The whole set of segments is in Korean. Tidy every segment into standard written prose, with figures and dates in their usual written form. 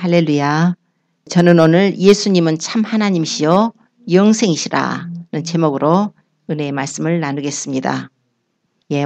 할렐루야. 저는 오늘 예수님은 참 하나님이시요 영생이시라는 제목으로 은혜의 말씀을 나누겠습니다.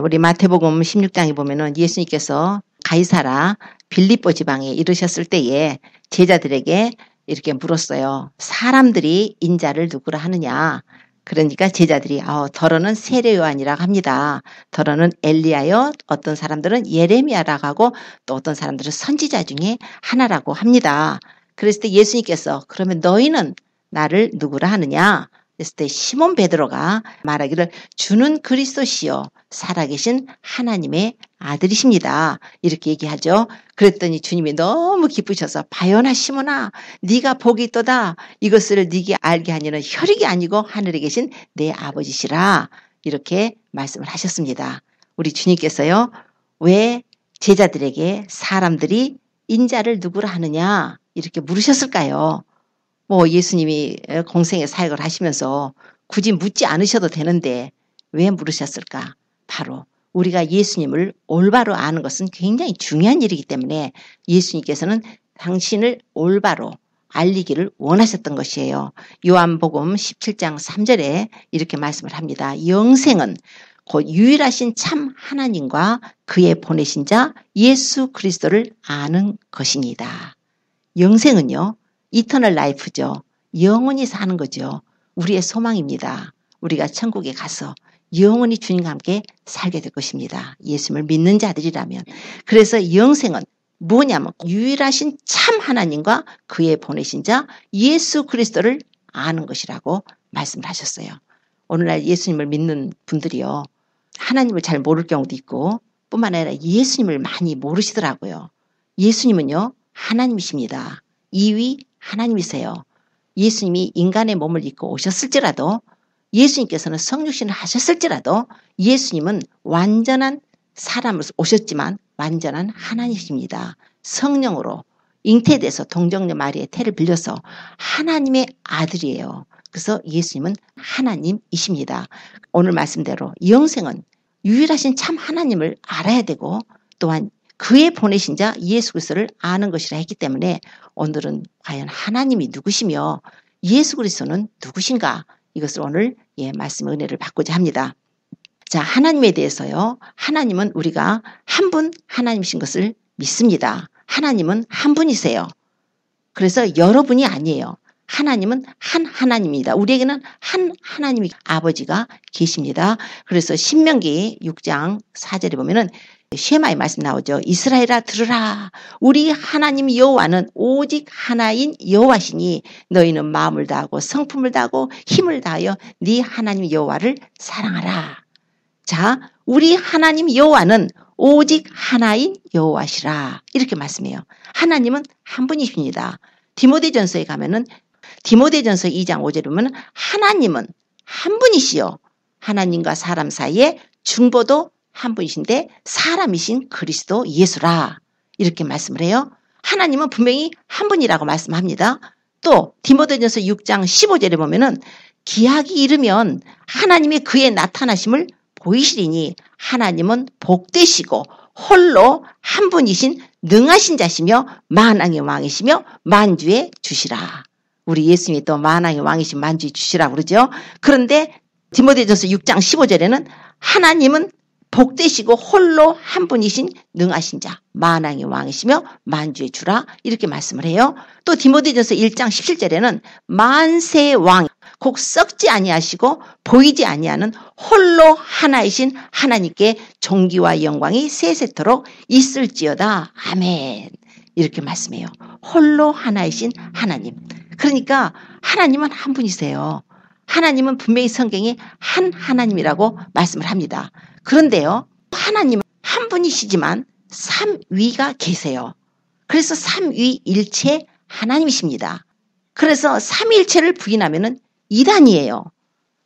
우리 마태복음 16장에 보면은 예수님께서 가이사라 빌립보 지방에 이르셨을 때에 제자들에게 이렇게 물었어요. 사람들이 인자를 누구라 하느냐? 그러니까 제자들이 더러는 세례 요한이라고 합니다. 더러는 엘리야요. 어떤 사람들은 예레미야라고 하고 또 어떤 사람들은 선지자 중에 하나라고 합니다. 그랬을 때 예수님께서 그러면 너희는 나를 누구라 하느냐? 그랬을 때 시몬 베드로가 말하기를 주는 그리스도시요 살아계신 하나님의 아들이십니다. 이렇게 얘기하죠. 그랬더니 주님이 너무 기쁘셔서 바요나 시몬아 네가 복이 있도다. 이것을 네게 알게 하니는 혈육이 아니고 하늘에 계신 내 아버지시라. 이렇게 말씀을 하셨습니다. 우리 주님께서요. 왜 제자들에게 사람들이 인자를 누구라 하느냐 이렇게 물으셨을까요? 예수님이 공생의 사역을 하시면서 굳이 묻지 않으셔도 되는데 왜 물으셨을까? 바로 우리가 예수님을 올바로 아는 것은 굉장히 중요한 일이기 때문에 예수님께서는 당신을 올바로 알리기를 원하셨던 것이에요. 요한복음 17장 3절에 이렇게 말씀을 합니다. 영생은 곧 유일하신 참 하나님과 그의 보내신 자 예수 그리스도를 아는 것입니다. 영생은요. 이터널 라이프죠. 영원히 사는 거죠. 우리의 소망입니다. 우리가 천국에 가서 영원히 주님과 함께 살게 될 것입니다. 예수님을 믿는 자들이라면. 그래서 영생은 뭐냐면 유일하신 참 하나님과 그의 보내신 자 예수 그리스도를 아는 것이라고 말씀을 하셨어요. 오늘날 예수님을 믿는 분들이요. 하나님을 잘 모를 경우도 있고 뿐만 아니라 예수님을 많이 모르시더라고요. 예수님은요. 하나님이십니다. 2위 하나님이세요. 예수님이 인간의 몸을 입고 오셨을지라도 예수님께서는 성육신을 하셨을지라도 예수님은 완전한 사람으로 오셨지만 완전한 하나님이십니다. 성령으로 잉태돼서 동정녀 마리아의 태를 빌려서 하나님의 아들이에요. 그래서 예수님은 하나님이십니다. 오늘 말씀대로 영생은 유일하신 참 하나님을 알아야 되고 또한 그의 보내신 자 예수 그리스도를 아는 것이라 했기 때문에 오늘은 과연 하나님이 누구시며 예수 그리스도는 누구신가 이것을 오늘 말씀의 은혜를 받고자 합니다. 자, 하나님에 대해서요. 하나님은 우리가 한 분 하나님이신 것을 믿습니다. 하나님은 한 분이세요. 그래서 여러분이 아니에요. 하나님은 한 하나님입니다. 우리에게는 한 하나님이 아버지가 계십니다. 그래서 신명기 6장 4절에 보면은 쉐마의 말씀 나오죠. 이스라엘아 들으라. 우리 하나님 여호와는 오직 하나인 여호와시니 너희는 마음을 다하고 성품을 다하고 힘을 다하여 네 하나님 여호와를 사랑하라. 자, 우리 하나님 여호와는 오직 하나인 여호와시라. 이렇게 말씀해요. 하나님은 한 분이십니다. 디모데전서에 가면은 디모데전서 2장 5절에 보면 하나님은 한 분이시요. 하나님과 사람 사이에 중보도 한 분이신데 사람이신 그리스도 예수라. 이렇게 말씀을 해요. 하나님은 분명히 한 분이라고 말씀합니다. 또 디모데전서 6장 15절에 보면은 기약이 이르면 하나님이 그의 나타나심을 보이시리니 하나님은 복되시고 홀로 한 분이신 능하신 자시며 만왕의 왕이시며 만주의 주시라. 우리 예수님이 또 만왕의 왕이신 만주의 주시라고 그러죠. 그런데 디모데전서 6장 15절에는 하나님은 복되시고 홀로 한 분이신 능하신 자 만왕의 왕이시며 만주의 주라 이렇게 말씀을 해요. 또 디모데전서 1장 17절에는 만세의 왕 곧 썩지 아니하시고 보이지 아니하는 홀로 하나이신 하나님께 존귀와 영광이 세세토록 있을지어다. 아멘. 이렇게 말씀해요. 홀로 하나이신 하나님. 그러니까 하나님은 한 분이세요. 하나님은 분명히 성경에 한 하나님이라고 말씀을 합니다. 그런데요. 하나님은 한 분이시지만 삼위가 계세요. 그래서 삼위일체 하나님이십니다. 그래서 삼위일체를 부인하면은 이단이에요.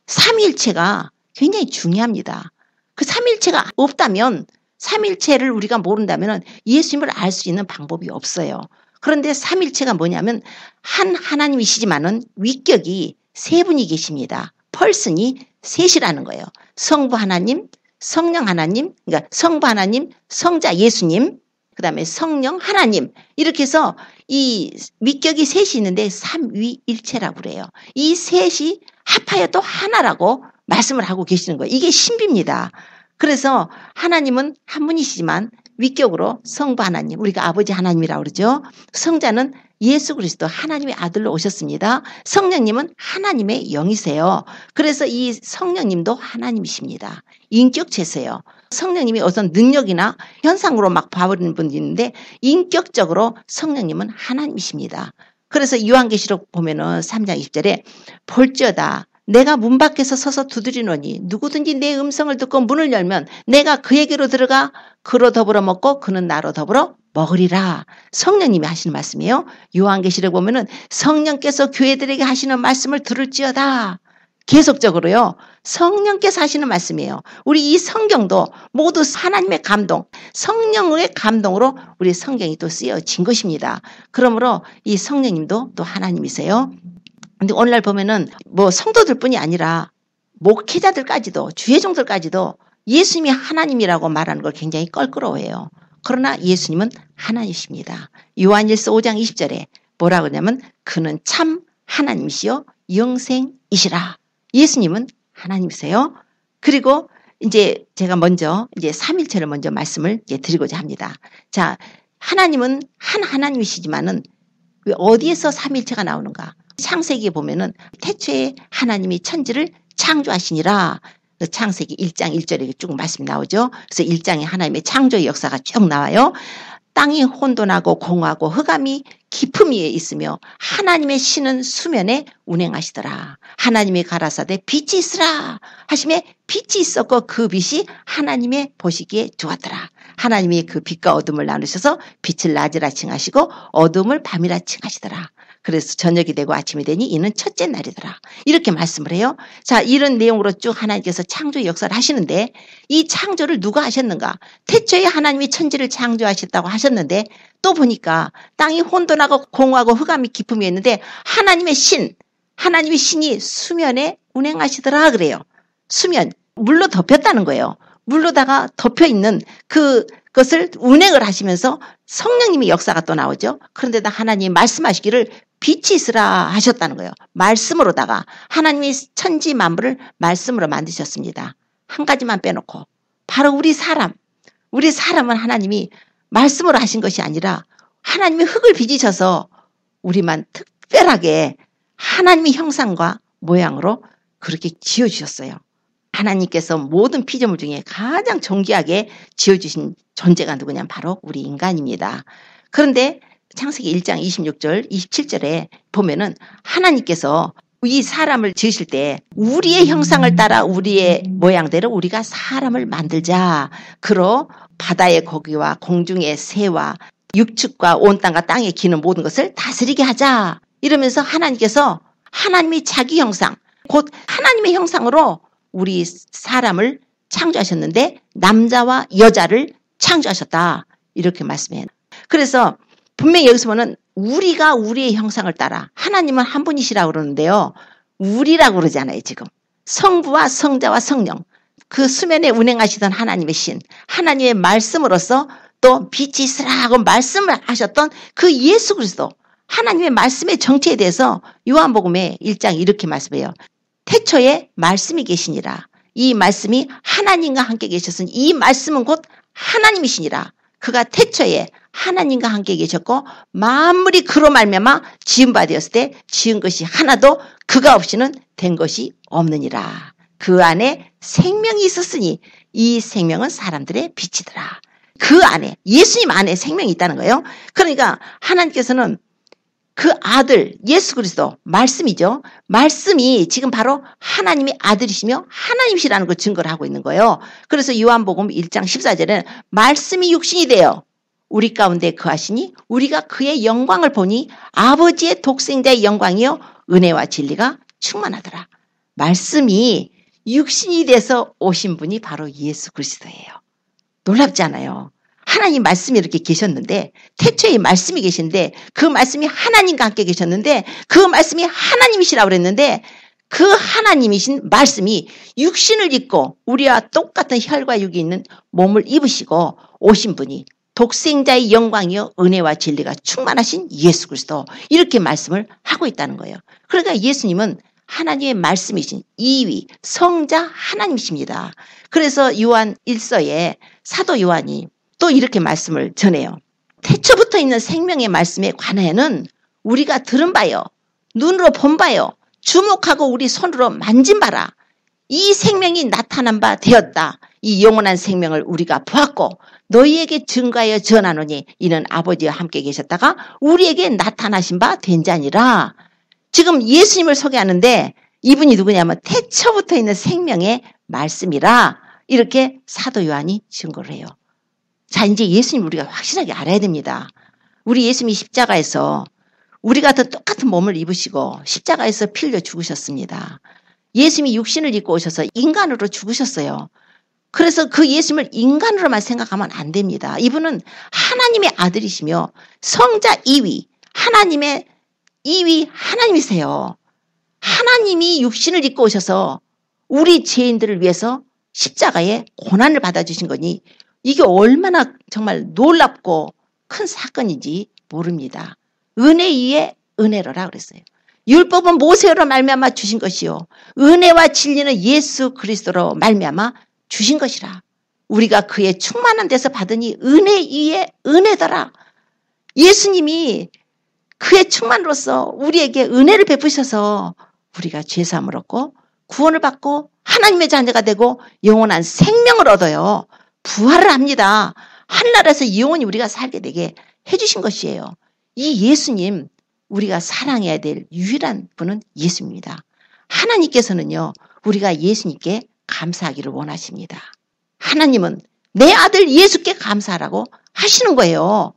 삼위일체가 굉장히 중요합니다. 그 삼위일체가 없다면 삼위일체를 우리가 모른다면 예수님을 알 수 있는 방법이 없어요. 그런데 삼위일체가 뭐냐면 한 하나님이시지만은 위격이 세 분이 계십니다. 펄슨이 셋이라는 거예요. 성부 하나님, 성령 하나님, 그러니까 성부 하나님, 성자 예수님, 그 다음에 성령, 하나님 이렇게 해서 이 위격이 셋이 있는데 삼위일체라고 그래요. 이 셋이 합하여 또 하나라고 말씀을 하고 계시는 거예요. 이게 신비입니다. 그래서 하나님은 한 분이시지만 위격으로 성부 하나님, 우리가 아버지 하나님이라고 그러죠. 성자는 예수 그리스도 하나님의 아들로 오셨습니다. 성령님은 하나님의 영이세요. 그래서 이 성령님도 하나님이십니다. 인격체세요. 성령님이 어떤 능력이나 현상으로 막 봐버리는 분이 있는데 인격적으로 성령님은 하나님이십니다. 그래서 요한계시록 보면은 3장 20절에 볼지어다 내가 문 밖에서 서서 두드리노니 누구든지 내 음성을 듣고 문을 열면 내가 그에게로 들어가 그로 더불어 먹고 그는 나로 더불어 먹으리라. 성령님이 하시는 말씀이에요. 요한계시록 보면은 성령께서 교회들에게 하시는 말씀을 들을지어다. 계속적으로요. 성령께서 하시는 말씀이에요. 우리 이 성경도 모두 하나님의 감동, 성령의 감동으로 우리 성경이 또 쓰여진 것입니다. 그러므로 이 성령님도 또 하나님이세요. 근데 오늘날 보면은 뭐 성도들뿐이 아니라 목회자들까지도 주회종들까지도 예수님이 하나님이라고 말하는 걸 굉장히 껄끄러워해요. 그러나 예수님은 하나님이십니다. 요한일서 5장 20절에 뭐라고 하냐면 그는 참 하나님이시요 영생이시라. 예수님은 하나님이세요. 그리고 이제 제가 먼저 이제 삼일체를 먼저 말씀을 이제 드리고자 합니다. 자, 하나님은 한 하나님이시지만은 어디에서 삼일체가 나오는가? 창세기에 보면은 태초에 하나님이 천지를 창조하시니라. 창세기 1장 1절에 쭉 말씀이 나오죠. 그래서 1장에 하나님의 창조의 역사가 쭉 나와요. 땅이 혼돈하고 공하고 흑암이 깊음 위에 있으며 하나님의 신은 수면에 운행하시더라. 하나님이 가라사대 빛이 있으라 하시매 빛이 있었고 그 빛이 하나님의 보시기에 좋았더라. 하나님이 그 빛과 어둠을 나누셔서 빛을 낮이라 칭하시고 어둠을 밤이라 칭하시더라. 그래서 저녁이 되고 아침이 되니 이는 첫째 날이더라. 이렇게 말씀을 해요. 자, 이런 내용으로 쭉 하나님께서 창조의 역사를 하시는데 이 창조를 누가 하셨는가? 태초에 하나님이 천지를 창조하셨다고 하셨는데 또 보니까 땅이 혼돈하고 공하고 흑암이 깊음이 있는데 하나님의 신이 수면에 운행하시더라 그래요. 수면, 물로 덮였다는 거예요. 물로다가 덮여있는 그것을 운행을 하시면서 성령님의 역사가 또 나오죠. 그런데다 하나님이 말씀하시기를 빛이 있으라 하셨다는 거예요. 말씀으로다가 하나님이 천지 만물을 말씀으로 만드셨습니다. 한 가지만 빼놓고 바로 우리 사람은 하나님이 말씀으로 하신 것이 아니라 하나님이 흙을 빚으셔서 우리만 특별하게 하나님의 형상과 모양으로 그렇게 지어주셨어요. 하나님께서 모든 피조물 중에 가장 존귀하게 지어주신 존재가 누구냐면 바로 우리 인간입니다. 그런데 창세기 1장 26절 27절에 보면은 하나님께서 이 사람을 지으실 때 우리의 형상을 따라 우리의 모양대로 우리가 사람을 만들자. 그로 바다의 고기와 공중의 새와 육축과 온 땅과 땅에 기는 모든 것을 다스리게 하자. 이러면서 하나님께서 하나님이 자기 형상, 곧 하나님의 형상으로 우리 사람을 창조하셨는데 남자와 여자를 창조하셨다. 이렇게 말씀해요. 그래서 분명히 여기서 보면 우리가 우리의 형상을 따라 하나님은 한 분이시라고 그러는데요. 우리라고 그러잖아요. 지금 성부와 성자와 성령 그 수면에 운행하시던 하나님의 신 하나님의 말씀으로서 또 빛이 있으라고 말씀을 하셨던 그 예수 그리스도 하나님의 말씀의 정체에 대해서 요한복음에 1장 이렇게 말씀해요. 태초에 말씀이 계시니라. 이 말씀이 하나님과 함께 계셨으니 이 말씀은 곧 하나님이시니라. 그가 태초에 하나님과 함께 계셨고 만물이 그로 말미암아 지은 바 되었을 때 지은 것이 하나도 그가 없이는 된 것이 없느니라. 그 안에 생명이 있었으니 이 생명은 사람들의 빛이더라. 그 안에 예수님 안에 생명이 있다는 거예요. 그러니까 하나님께서는 그 아들 예수 그리스도 말씀이죠. 말씀이 지금 바로 하나님의 아들이시며 하나님이시라는 걸 증거를 하고 있는 거예요. 그래서 요한복음 1장 14절에는 말씀이 육신이 되어 우리 가운데 거하시니 우리가 그의 영광을 보니 아버지의 독생자의 영광이요 은혜와 진리가 충만하더라. 말씀이 육신이 돼서 오신 분이 바로 예수 그리스도예요. 놀랍지 않아요? 하나님 말씀이 이렇게 계셨는데 태초에 말씀이 계신데 그 말씀이 하나님과 함께 계셨는데 그 말씀이 하나님이시라고 그랬는데 그 하나님이신 말씀이 육신을 입고 우리와 똑같은 혈과 육이 있는 몸을 입으시고 오신 분이 독생자의 영광이요 은혜와 진리가 충만하신 예수 그리스도 이렇게 말씀을 하고 있다는 거예요. 그러니까 예수님은 하나님의 말씀이신 2위 성자 하나님이십니다. 그래서 요한 1서에 사도 요한이 또 이렇게 말씀을 전해요. 태초부터 있는 생명의 말씀에 관하여는 우리가 들은 바요 눈으로 본 바요 주목하고 우리 손으로 만진 바라 이 생명이 나타난 바 되었다. 이 영원한 생명을 우리가 보았고 너희에게 증거하여 전하노니 이는 아버지와 함께 계셨다가 우리에게 나타나신 바 된 자니라. 지금 예수님을 소개하는데 이분이 누구냐면 태초부터 있는 생명의 말씀이라 이렇게 사도 요한이 증거를 해요. 자, 이제 예수님 우리가 확실하게 알아야 됩니다. 우리 예수님이 십자가에서 우리 같은 똑같은 몸을 입으시고 십자가에서 피 흘려 죽으셨습니다. 예수님이 육신을 입고 오셔서 인간으로 죽으셨어요. 그래서 그 예수님을 인간으로만 생각하면 안 됩니다. 이분은 하나님의 아들이시며 성자 2위, 하나님의 2위 하나님이세요. 하나님이 육신을 입고 오셔서 우리 죄인들을 위해서 십자가에 고난을 받아주신 거니 이게 얼마나 정말 놀랍고 큰 사건인지 모릅니다. 은혜 위에 은혜로라 그랬어요. 율법은 모세로 말미암아 주신 것이요 은혜와 진리는 예수 그리스도로 말미암아 주신 것이라. 우리가 그의 충만한 데서 받으니 은혜 위에 은혜더라. 예수님이 그의 충만으로서 우리에게 은혜를 베푸셔서 우리가 죄사함을 얻고 구원을 받고 하나님의 자녀가 되고 영원한 생명을 얻어요. 부활을 합니다. 하늘나라에서 영원히 우리가 살게 되게 해주신 것이에요. 이 예수님 우리가 사랑해야 될 유일한 분은 예수입니다. 하나님께서는요 우리가 예수님께 감사하기를 원하십니다. 하나님은 내 아들 예수께 감사하라고 하시는 거예요.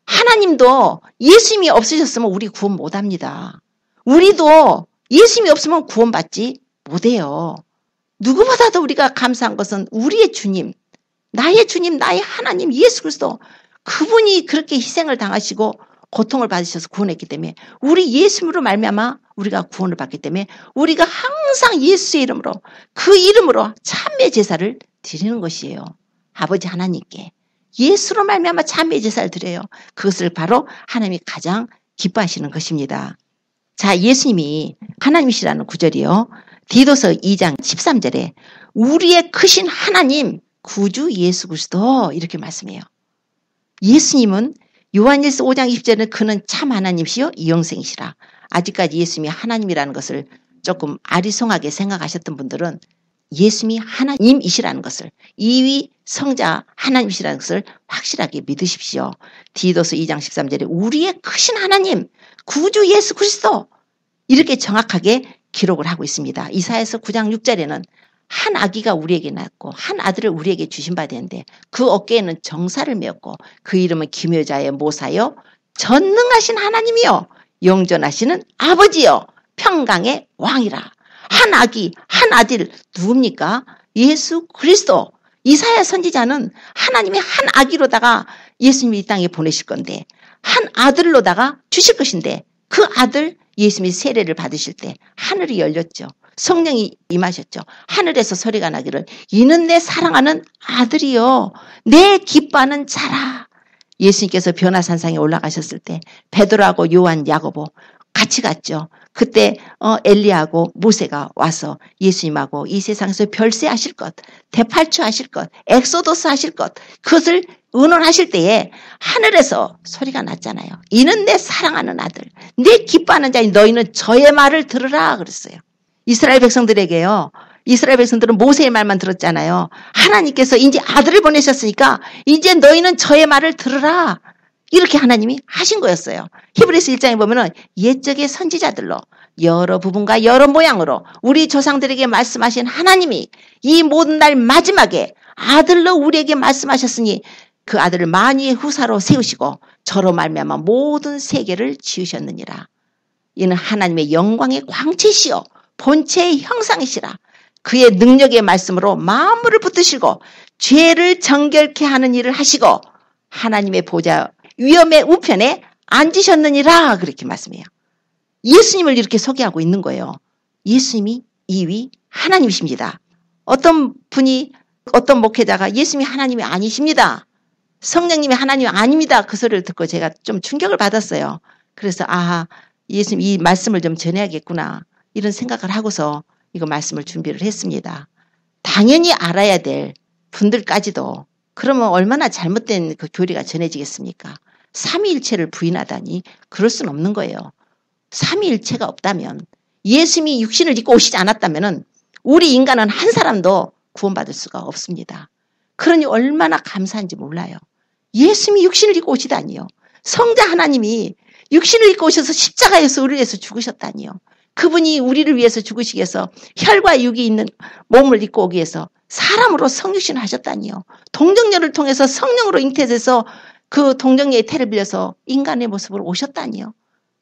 하나님도 예수님이 없으셨으면 우리 구원 못합니다. 우리도 예수님이 없으면 구원받지 못해요. 누구보다도 우리가 감사한 것은 우리의 주님, 나의 주님, 나의 하나님 예수 그리스도 그분이 그렇게 희생을 당하시고 고통을 받으셔서 구원했기 때문에 우리 예수님으로 말미암아 우리가 구원을 받기 때문에 우리가 항상 예수의 이름으로 그 이름으로 참회 제사를 드리는 것이에요. 아버지 하나님께 예수로 말미암아 참회 제사를 드려요. 그것을 바로 하나님이 가장 기뻐하시는 것입니다. 자, 예수님이 하나님이시라는 구절이요. 디도서 2장 13절에 우리의 크신 하나님 구주 예수 그리스도 이렇게 말씀해요. 예수님은 요한일서 5장 20절에는 그는 참 하나님이시요 영생이시라. 아직까지 예수님이 하나님이라는 것을 조금 아리송하게 생각하셨던 분들은 예수님이 하나님이시라는 것을 2위 성자 하나님이시라는 것을 확실하게 믿으십시오. 디도서 2장 13절에 우리의 크신 하나님 구주 예수 그리스도 이렇게 정확하게 기록을 하고 있습니다. 이사야서 9장 6절에는 한 아기가 우리에게 낳았고 한 아들을 우리에게 주신 바 되는데 그 어깨에는 정사를 메었고 그 이름은 기묘자의 모사요 전능하신 하나님이요 영존하시는 아버지요 평강의 왕이라. 한 아기 한 아들 누굽니까? 예수 그리스도. 이사야 선지자는 하나님이 한 아기로다가 예수님이 이 땅에 보내실 건데 한 아들로다가 주실 것인데 그 아들 예수님이 세례를 받으실 때 하늘이 열렸죠. 성령이 임하셨죠. 하늘에서 소리가 나기를 이는 내 사랑하는 아들이요 내 기뻐하는 자라. 예수님께서 변화산상에 올라가셨을 때 베드로하고 요한 야고보 같이 갔죠. 그때 엘리야하고 모세가 와서 예수님하고 이 세상에서 별세하실 것, 대팔추하실 것, 엑소도스 하실 것 그것을 의논하실 때에 하늘에서 소리가 났잖아요. 이는 내 사랑하는 아들, 내 기뻐하는 자니 너희는 저의 말을 들으라 그랬어요. 이스라엘 백성들에게요. 이스라엘 백성들은 모세의 말만 들었잖아요. 하나님께서 이제 아들을 보내셨으니까 이제 너희는 저의 말을 들으라. 이렇게 하나님이 하신 거였어요. 히브리서 1장에 보면은 옛적의 선지자들로 여러 부분과 여러 모양으로 우리 조상들에게 말씀하신 하나님이 이 모든 날 마지막에 아들로 우리에게 말씀하셨으니 그 아들을 만유의 후사로 세우시고 저로 말미암아 모든 세계를 지으셨느니라. 이는 하나님의 영광의 광채시요 본체의 형상이시라. 그의 능력의 말씀으로 만물을 붙드시고 죄를 정결케 하는 일을 하시고 하나님의 보좌 위엄의 우편에 앉으셨느니라 그렇게 말씀해요. 예수님을 이렇게 소개하고 있는 거예요. 예수님이 2위 하나님이십니다. 어떤 분이 어떤 목회자가 예수님이 하나님이 아니십니다. 성령님이 하나님 아닙니다. 그 소리를 듣고 제가 좀 충격을 받았어요. 그래서 예수님 이 말씀을 좀 전해야겠구나 이런 생각을 하고서 이거 말씀을 준비를 했습니다. 당연히 알아야 될 분들까지도 그러면 얼마나 잘못된 그 교리가 전해지겠습니까? 삼위일체를 부인하다니 그럴 수는 없는 거예요. 삼위일체가 없다면 예수님이 육신을 입고 오시지 않았다면 우리 인간은 한 사람도 구원받을 수가 없습니다. 그러니 얼마나 감사한지 몰라요. 예수님이 육신을 입고 오시다니요. 성자 하나님이 육신을 입고 오셔서 십자가에서 우리를 위해서 죽으셨다니요. 그분이 우리를 위해서 죽으시기 위해서 혈과 육이 있는 몸을 입고 오기 위해서 사람으로 성육신을 하셨다니요. 동정녀를 통해서 성령으로 잉태돼서 그 동정녀의 태를 빌려서 인간의 모습으로 오셨다니요.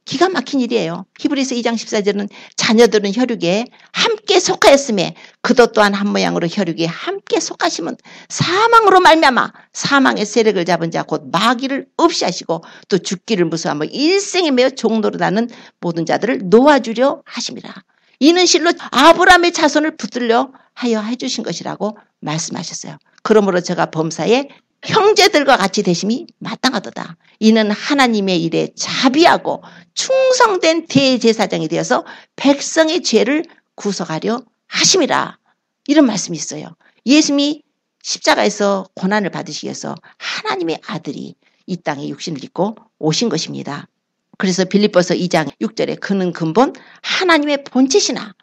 기가 막힌 일이에요. 히브리서 2장 14절은 자녀들은 혈육에 함께 속하였음에 그도 또한 한 모양으로 혈육에 함께 속하시면 사망으로 말미암아 사망의 세력을 잡은 자 곧 마귀를 없이 하시고 또 죽기를 무서워하며 일생에 매어 종노릇하는 모든 자들을 놓아주려 하심이라. 이는 실로 아브라함의 자손을 붙들려 하여 해주신 것이라고 말씀하셨어요. 그러므로 제가 범사에 형제들과 같이 되심이 마땅하도다. 이는 하나님의 일에 자비하고 충성된 대제사장이 되어서 백성의 죄를 구속하려 하심이라. 이런 말씀이 있어요. 예수님이 십자가에서 고난을 받으시기 위해서 하나님의 아들이 이 땅에 육신을 입고 오신 것입니다. 그래서 빌립보서 2장 6절에 그는 근본 하나님의 본체시나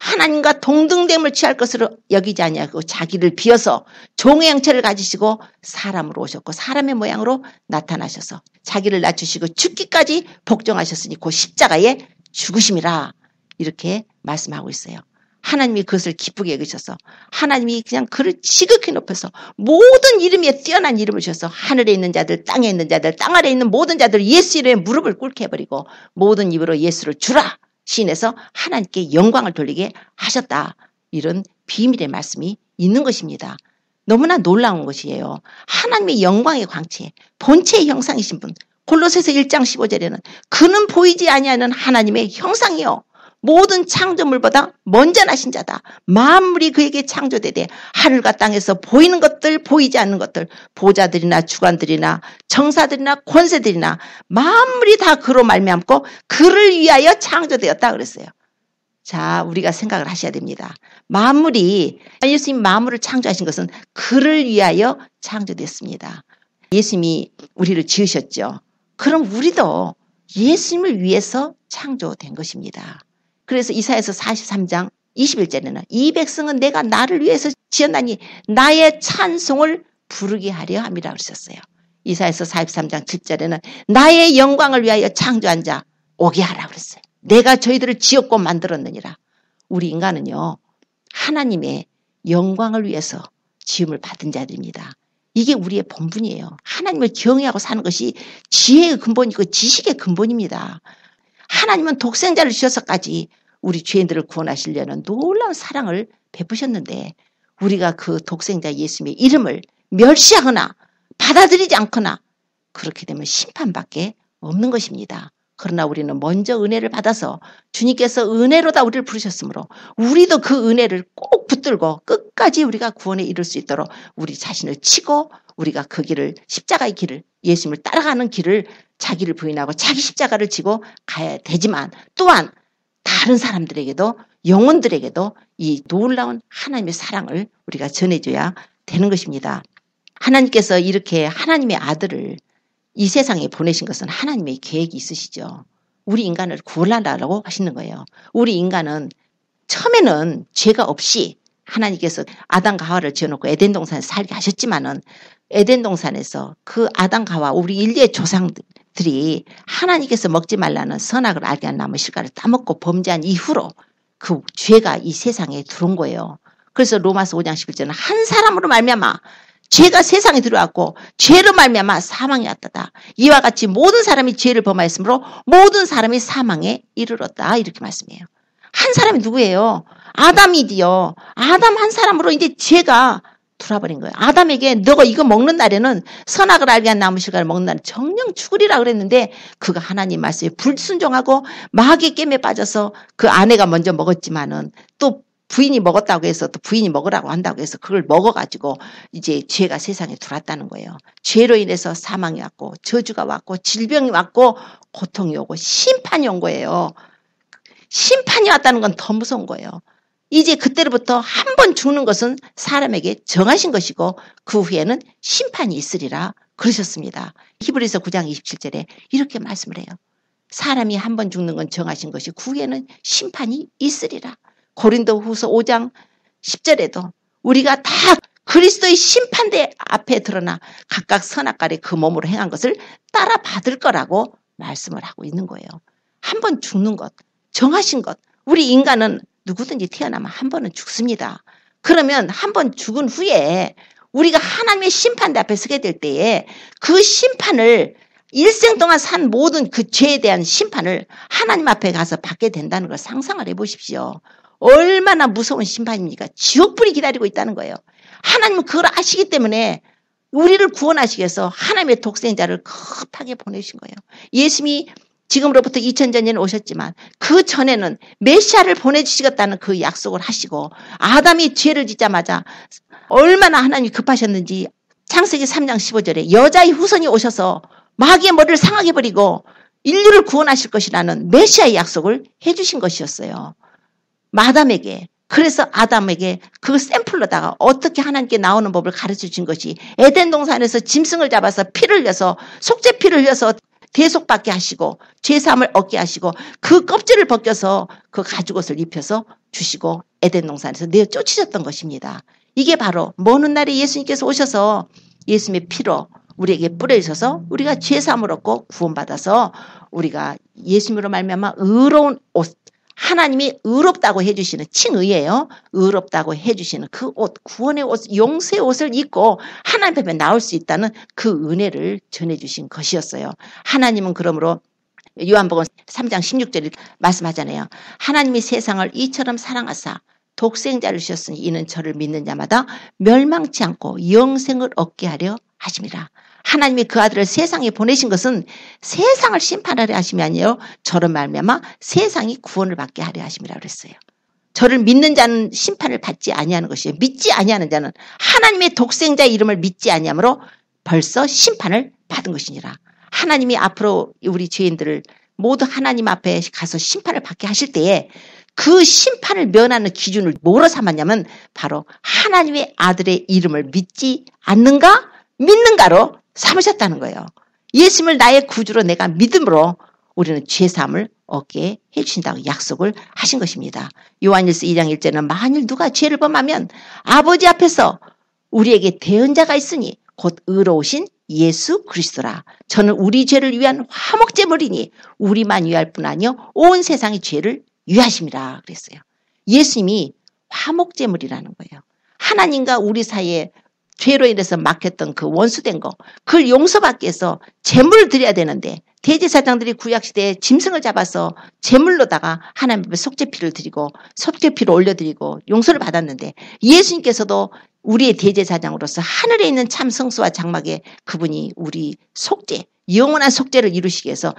하나님과 동등됨을 취할 것으로 여기지 아니하고 자기를 비어서 종의 형체를 가지시고 사람으로 오셨고 사람의 모양으로 나타나셔서 자기를 낮추시고 죽기까지 복종하셨으니 곧 십자가에 죽으심이라 이렇게 말씀하고 있어요. 하나님이 그것을 기쁘게 여기셔서 하나님이 그냥 그를 지극히 높여서 모든 이름에 뛰어난 이름을 주셔서 하늘에 있는 자들 땅에 있는 자들 땅 아래에 있는 모든 자들 예수 이름에 무릎을 꿇게 해버리고 모든 입으로 예수를 주라 시인해서 하나님께 영광을 돌리게 하셨다. 이런 비밀의 말씀이 있는 것입니다. 너무나 놀라운 것이에요. 하나님의 영광의 광채, 본체의 형상이신 분. 골로새서 1장 15절에는 그는 보이지 아니하는 하나님의 형상이요. 모든 창조물보다 먼저 나신 자다. 만물이 그에게 창조되되 하늘과 땅에서 보이는 것들 보이지 않는 것들 보좌들이나 주관들이나 정사들이나 권세들이나 만물이 다 그로 말미암고 그를 위하여 창조되었다 그랬어요. 자, 우리가 생각을 하셔야 됩니다. 만물이 예수님 만물을 창조하신 것은 그를 위하여 창조됐습니다. 예수님이 우리를 지으셨죠. 그럼 우리도 예수님을 위해서 창조된 것입니다. 그래서 이사야서 43장 21절에는 이 백성은 내가 나를 위해서 지었나니 나의 찬송을 부르게 하려 함이라 그러셨어요. 이사야서 43장 7절에는 나의 영광을 위하여 창조한 자 오게 하라 그랬어요. 내가 저희들을 지었고 만들었느니라. 우리 인간은요 하나님의 영광을 위해서 지음을 받은 자들입니다. 이게 우리의 본분이에요. 하나님을 경외하고 사는 것이 지혜의 근본이고 지식의 근본입니다. 하나님은 독생자를 주셔서까지 우리 죄인들을 구원하시려는 놀라운 사랑을 베푸셨는데 우리가 그 독생자 예수님의 이름을 멸시하거나 받아들이지 않거나 그렇게 되면 심판밖에 없는 것입니다. 그러나 우리는 먼저 은혜를 받아서 주님께서 은혜로다 우리를 부르셨으므로 우리도 그 은혜를 꼭 붙들고 끝까지 우리가 구원에 이룰 수 있도록 우리 자신을 치고 우리가 그 길을 십자가의 길을 예수님을 따라가는 길을 자기를 부인하고 자기 십자가를 지고 가야 되지만 또한 다른 사람들에게도 영혼들에게도 이 놀라운 하나님의 사랑을 우리가 전해줘야 되는 것입니다. 하나님께서 이렇게 하나님의 아들을 이 세상에 보내신 것은 하나님의 계획이 있으시죠. 우리 인간을 구원하라고 하시는 거예요. 우리 인간은 처음에는 죄가 없이 하나님께서 아담과 하와를 지어놓고 에덴 동산에서 살게 하셨지만은 에덴 동산에서 그 아담과 하와 우리 인류의 조상들이 하나님께서 먹지 말라는 선악을 알게 한 나무 실과를 따먹고 범죄한 이후로 그 죄가 이 세상에 들어온 거예요. 그래서 로마서 5장 11절은 한 사람으로 말미암아 죄가 세상에 들어왔고 죄로 말미암아 사망이 왔다. 이와 같이 모든 사람이 죄를 범하였으므로 모든 사람이 사망에 이르렀다. 이렇게 말씀해요. 한 사람이 누구예요? 아담이디요. 아담 한 사람으로 이제 죄가 들어와버린 거예요. 아담에게 너가 이거 먹는 날에는 선악을 알게 한 나무 실과를 먹는 날은 정령 죽으리라 그랬는데 그가 하나님 말씀에 불순종하고 마귀의 깸에 빠져서 그 아내가 먼저 먹었지만은 또 부인이 먹었다고 해서 또 부인이 먹으라고 한다고 해서 그걸 먹어가지고 이제 죄가 세상에 들어왔다는 거예요. 죄로 인해서 사망이 왔고 저주가 왔고 질병이 왔고 고통이 오고 심판이 온 거예요. 심판이 왔다는 건 더 무서운 거예요. 이제 그때로부터 한 번 죽는 것은 사람에게 정하신 것이고 그 후에는 심판이 있으리라 그러셨습니다. 히브리서 9장 27절에 이렇게 말씀을 해요. 사람이 한 번 죽는 건 정하신 것이 그 후에는 심판이 있으리라. 고린도후서 5장 10절에도 우리가 다 그리스도의 심판대 앞에 드러나 각각 선악과를 그 몸으로 행한 것을 따라 받을 거라고 말씀을 하고 있는 거예요. 한 번 죽는 것, 정하신 것. 우리 인간은 누구든지 태어나면 한 번은 죽습니다. 그러면 한 번 죽은 후에 우리가 하나님의 심판대 앞에 서게 될 때에 그 심판을 일생 동안 산 모든 그 죄에 대한 심판을 하나님 앞에 가서 받게 된다는 걸 상상을 해보십시오. 얼마나 무서운 심판입니까? 지옥불이 기다리고 있다는 거예요. 하나님은 그걸 아시기 때문에 우리를 구원하시기 위해서 하나님의 독생자를 급하게 보내신 거예요. 예수님이 지금으로부터 2000년 오셨지만 그 전에는 메시아를 보내주시겠다는 그 약속을 하시고 아담이 죄를 짓자마자 얼마나 하나님이 급하셨는지 창세기 3장 15절에 여자의 후손이 오셔서 마귀의 머리를 상하게 버리고 인류를 구원하실 것이라는 메시아의 약속을 해주신 것이었어요. 아담에게. 그래서 아담에게 그 샘플로다가 어떻게 하나님께 나오는 법을 가르쳐 준 것이 에덴 동산에서 짐승을 잡아서 피를 흘려서 속죄 피를 흘려서 대속받게 하시고 죄사함을 얻게 하시고 그 껍질을 벗겨서 그 가죽옷을 입혀서 주시고 에덴 동산에서 내어 쫓으셨던 것입니다. 이게 바로 먼 훗날에 예수님께서 오셔서 예수님의 피로 우리에게 뿌려주셔서 우리가 죄사함을 얻고 구원받아서 우리가 예수님으로 말미암아 의로운 옷, 하나님이 의롭다고 해주시는 칭의예요. 의롭다고 해주시는 그 옷, 구원의 옷, 용서의 옷을 입고 하나님 앞에 나올 수 있다는 그 은혜를 전해주신 것이었어요. 하나님은 그러므로 요한복음 3장 16절에 말씀하잖아요. 하나님이 세상을 이처럼 사랑하사 독생자를 주셨으니 이는 저를 믿는 자마다 멸망치 않고 영생을 얻게 하려 하심이라. 하나님이 그 아들을 세상에 보내신 것은 세상을 심판하려 하심이 아니에요. 저를 말미암아 세상이 구원을 받게 하려 하심이라 그랬어요. 저를 믿는 자는 심판을 받지 아니하는 것이에요. 믿지 아니하는 자는 하나님의 독생자의 이름을 믿지 아니하므로 벌써 심판을 받은 것이니라. 하나님이 앞으로 우리 죄인들을 모두 하나님 앞에 가서 심판을 받게 하실 때에 그 심판을 면하는 기준을 뭐로 삼았냐면 바로 하나님의 아들의 이름을 믿지 않는가 믿는가로 삼으셨다는 거예요. 예수님을 나의 구주로 내가 믿음으로 우리는 죄사함을 얻게 해주신다고 약속을 하신 것입니다. 요한일서 2장 1절에는 만일 누가 죄를 범하면 아버지 앞에서 우리에게 대언자가 있으니 곧 의로우신 예수 그리스도라. 저는 우리 죄를 위한 화목제물이니 우리만 위할 뿐 아니요 온 세상의 죄를 위하심이라 그랬어요. 예수님이 화목제물이라는 거예요. 하나님과 우리 사이에 죄로 인해서 막혔던 그 원수된 거, 그걸 용서받기 위해서 제물을 드려야 되는데 대제사장들이 구약시대에 짐승을 잡아서 제물로다가 하나님 앞에 속죄피를 드리고 속죄피를 올려드리고 용서를 받았는데 예수님께서도 우리의 대제사장으로서 하늘에 있는 참 성수와 장막에 그분이 우리 속죄, 영원한 속죄를 이루시기 위해서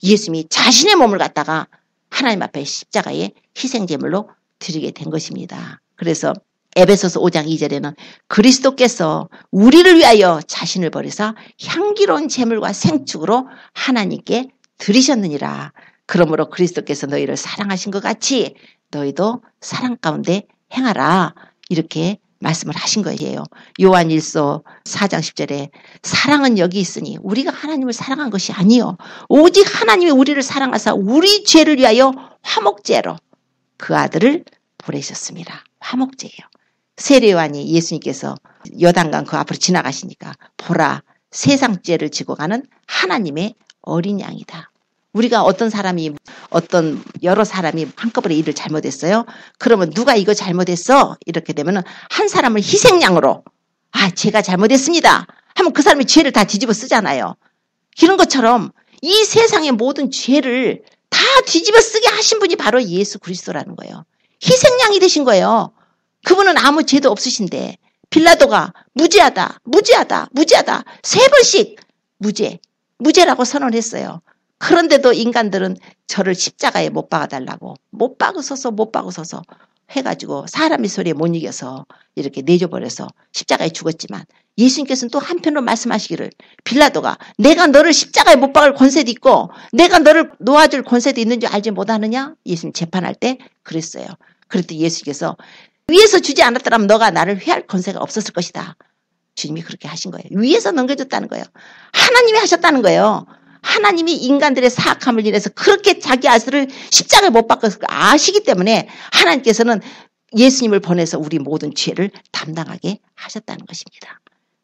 예수님이 자신의 몸을 갖다가 하나님 앞에 십자가에 희생제물로 드리게 된 것입니다. 그래서 에베소서 5장 2절에는 그리스도께서 우리를 위하여 자신을 버리사 향기로운 제물과 생축으로 하나님께 드리셨느니라. 그러므로 그리스도께서 너희를 사랑하신 것 같이 너희도 사랑 가운데 행하라. 이렇게 말씀을 하신 거예요. 요한일서 4장 10절에 사랑은 여기 있으니 우리가 하나님을 사랑한 것이 아니요 오직 하나님이 우리를 사랑하사 우리 죄를 위하여 화목제로 그 아들을 보내셨습니다. 화목제예요. 세례요한이 예수님께서 요단강 그 앞으로 지나가시니까 보라 세상 죄를 지고 가는 하나님의 어린 양이다. 우리가 어떤 여러 사람이 한꺼번에 일을 잘못했어요. 그러면 누가 이거 잘못했어? 이렇게 되면은 한 사람을 희생양으로 제가 잘못했습니다 하면 그 사람이 죄를 다 뒤집어 쓰잖아요. 이런 것처럼 이 세상의 모든 죄를 다 뒤집어 쓰게 하신 분이 바로 예수 그리스도라는 거예요. 희생양이 되신 거예요. 그분은 아무 죄도 없으신데 빌라도가 무죄하다 3번씩 무죄라고 선언했어요. 그런데도 인간들은 저를 십자가에 못 박아달라고 못 박으소서 해가지고 사람의 소리에 못 이겨서 이렇게 내줘버려서 십자가에 죽었지만 예수님께서는 또 한편으로 말씀하시기를 빌라도가 내가 너를 십자가에 못 박을 권세도 있고 내가 너를 놓아줄 권세도 있는 줄 알지 못하느냐? 예수님 재판할 때 그랬어요. 그랬더니 예수님께서 위에서 주지 않았더라면 너가 나를 회할 권세가 없었을 것이다. 주님이 그렇게 하신 거예요. 위에서 넘겨줬다는 거예요. 하나님이 하셨다는 거예요. 하나님이 인간들의 사악함을 인해서 그렇게 자기 아들을 십자가에 못 박아서 아시기 때문에 하나님께서는 예수님을 보내서 우리 모든 죄를 담당하게 하셨다는 것입니다.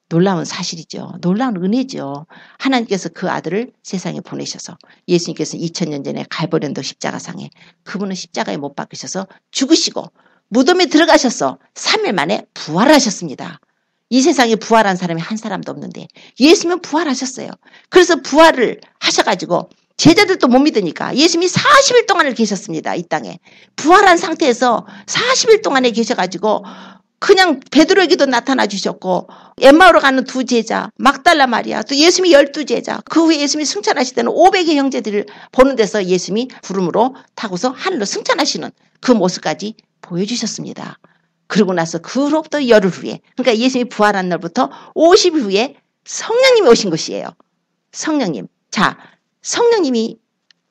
놀라운 사실이죠. 놀라운 은혜죠. 하나님께서 그 아들을 세상에 보내셔서 예수님께서 2000년 전에 갈보리온도 십자가상에 그분은 십자가에 못 박으셔서 죽으시고 무덤에 들어가셔서 3일 만에 부활하셨습니다. 이 세상에 부활한 사람이 한 사람도 없는데 예수님은 부활하셨어요. 그래서 부활을 하셔가지고 제자들도 못 믿으니까 예수님이 40일 동안을 계셨습니다. 이 땅에. 부활한 상태에서 40일 동안에 계셔가지고 그냥 베드로에게도 나타나 주셨고 엠마오로 가는 두 제자 막달라 마리아 또 예수님이 12제자 그 후에 예수님이 승천하실 때는 500의 형제들을 보는 데서 예수님이 구름으로 타고서 하늘로 승천하시는 그 모습까지 보여주셨습니다. 그러고 나서 그로부터 열흘 후에 그러니까 예수님이 부활한 날부터 50일 후에 성령님이 오신 것이에요. 성령님. 자, 성령님이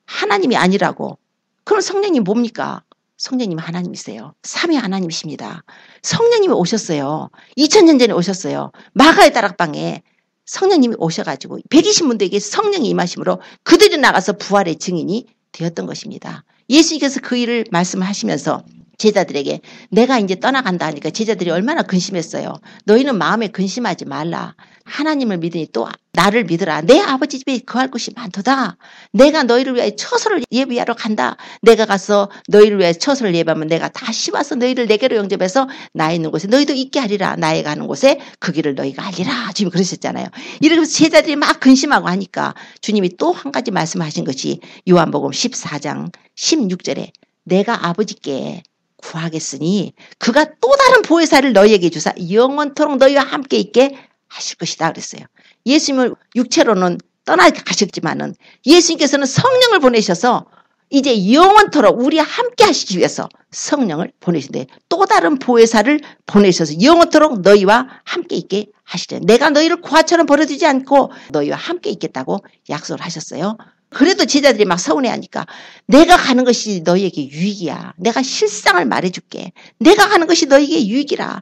하나님이 아니라고. 그럼 성령님 뭡니까? 성령님 하나님이세요. 삼위 하나님이십니다. 성령님이 오셨어요. 2000년 전에 오셨어요. 마가의 다락방에 성령님이 오셔가지고 120분들에게 성령이 임하심으로 그들이 나가서 부활의 증인이 되었던 것입니다. 예수님께서 그 일을 말씀하시면서 제자들에게 내가 이제 떠나간다 하니까 제자들이 얼마나 근심했어요. 너희는 마음에 근심하지 말라. 하나님을 믿으니 또 나를 믿으라. 내 아버지 집에 거할 곳이 많도다. 내가 너희를 위하여 처소를 예비하러 간다. 내가 가서 너희를 위하여 처소를 예비하면 내가 다시 와서 너희를 내게로 영접해서 나 있는 곳에 너희도 있게 하리라. 나에 가는 곳에 그 길을 너희가 알리라. 주님 그러셨잖아요. 이러면서 제자들이 막 근심하고 하니까 주님이 또 한 가지 말씀하신 것이 요한복음 14장 16절에 내가 아버지께 구하겠으니 그가 또 다른 보혜사를 너희에게 주사 영원토록 너희와 함께 있게 하실 것이다 그랬어요. 예수님을 육체로는 떠나가셨지만은 예수님께서는 성령을 보내셔서 이제 영원토록 우리와 함께 하시기 위해서 성령을 보내신데 또 다른 보혜사를 보내셔서 영원토록 너희와 함께 있게 하시죠. 내가 너희를 고아처럼 버려두지 않고 너희와 함께 있겠다고 약속을 하셨어요. 그래도 제자들이 막 서운해하니까 내가 가는 것이 너희에게 유익이야. 내가 실상을 말해줄게. 내가 가는 것이 너희에게 유익이라.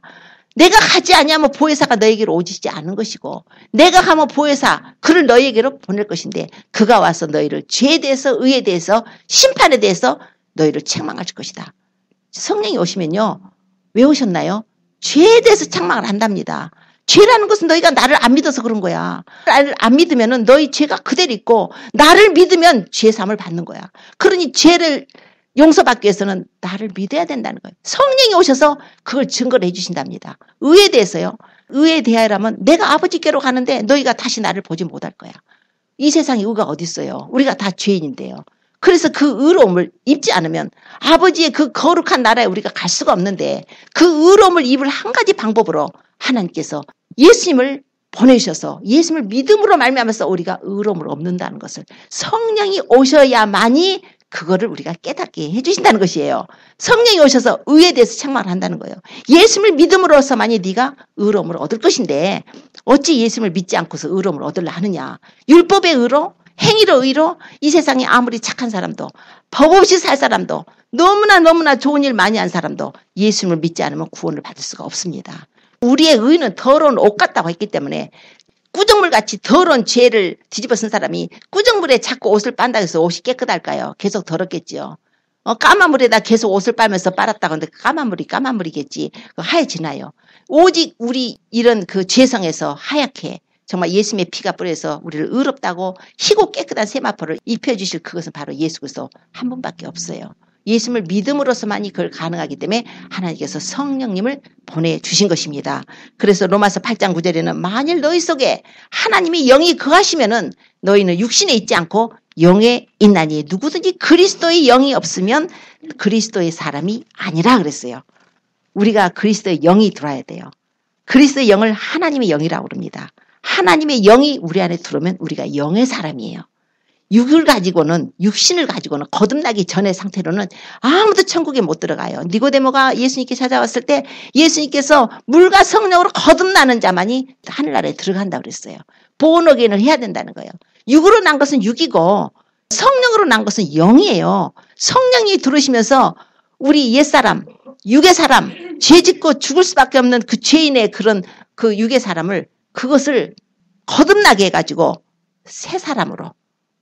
내가 가지 아니하면 보혜사가 너희에게로 오지지 않은 것이고 내가 가면 보혜사 그를 너희에게로 보낼 것인데 그가 와서 너희를 죄에 대해서 의에 대해서 심판에 대해서 너희를 책망할 것이다. 성령이 오시면요. 왜 오셨나요? 죄에 대해서 책망을 한답니다. 죄라는 것은 너희가 나를 안 믿어서 그런 거야. 나를 안 믿으면 너희 죄가 그대로 있고 나를 믿으면 죄사함을 받는 거야. 그러니 죄를 용서받기 위해서는 나를 믿어야 된다는 거예요. 성령이 오셔서 그걸 증거를 해주신답니다. 의에 대해서요. 의에 대하여라면 내가 아버지께로 가는데 너희가 다시 나를 보지 못할 거야. 이 세상에 의가 어디 있어요. 우리가 다 죄인인데요. 그래서 그 의로움을 입지 않으면 아버지의 그 거룩한 나라에 우리가 갈 수가 없는데 그 의로움을 입을 한 가지 방법으로 하나님께서 예수님을 보내셔서 예수님을 믿음으로 말미암아서 우리가 의로움을 얻는다는 것을 성령이 오셔야만이 그거를 우리가 깨닫게 해주신다는 것이에요. 성령이 오셔서 의에 대해서 책망을 한다는 거예요. 예수님을 믿음으로서만이 네가 의로움을 얻을 것인데 어찌 예수님을 믿지 않고서 의로움을 얻으려 하느냐. 율법의 의로, 행위로 의로 이 세상에 아무리 착한 사람도 법 없이 살 사람도 너무나 좋은 일 많이 한 사람도 예수님을 믿지 않으면 구원을 받을 수가 없습니다. 우리의 의는 더러운 옷 같다고 했기 때문에 꾸정물같이 더러운 죄를 뒤집어 쓴 사람이 꾸정물에 자꾸 옷을 빤다 해서 옷이 깨끗할까요? 계속 더럽겠지요. 까만 물에다 계속 옷을 빨면서 빨았다고 하는데 까만 물이겠지. 하얘지나요? 오직 우리 이런 그 죄성에서 하얗게 정말 예수님의 피가 뿌려서 우리를 의롭다고 희고 깨끗한 세마포를 입혀주실 그것은 바로 예수 그리스도 한 분밖에 없어요. 예수님을 믿음으로서만이 그걸 가능하기 때문에 하나님께서 성령님을 보내주신 것입니다. 그래서 로마서 8장 9절에는 만일 너희 속에 하나님이 영이 거하시면은 너희는 육신에 있지 않고 영에 있나니 누구든지 그리스도의 영이 없으면 그리스도의 사람이 아니라 그랬어요. 우리가 그리스도의 영이 들어와야 돼요. 그리스도의 영을 하나님의 영이라고 그럽니다. 하나님의 영이 우리 안에 들어오면 우리가 영의 사람이에요. 육신을 가지고는 거듭나기 전의 상태로는 아무도 천국에 못 들어가요. 니고데모가 예수님께 찾아왔을 때 예수님께서 물과 성령으로 거듭나는 자만이 하늘나라에 들어간다고 그랬어요. 본어게인을 해야 된다는 거예요. 육으로 난 것은 육이고 성령으로 난 것은 영이에요. 성령이 들어오시면서 우리 옛사람, 육의 사람, 죄 짓고 죽을 수밖에 없는 그 죄인의 그런 그 육의 사람을 그것을 거듭나게 해가지고 새 사람으로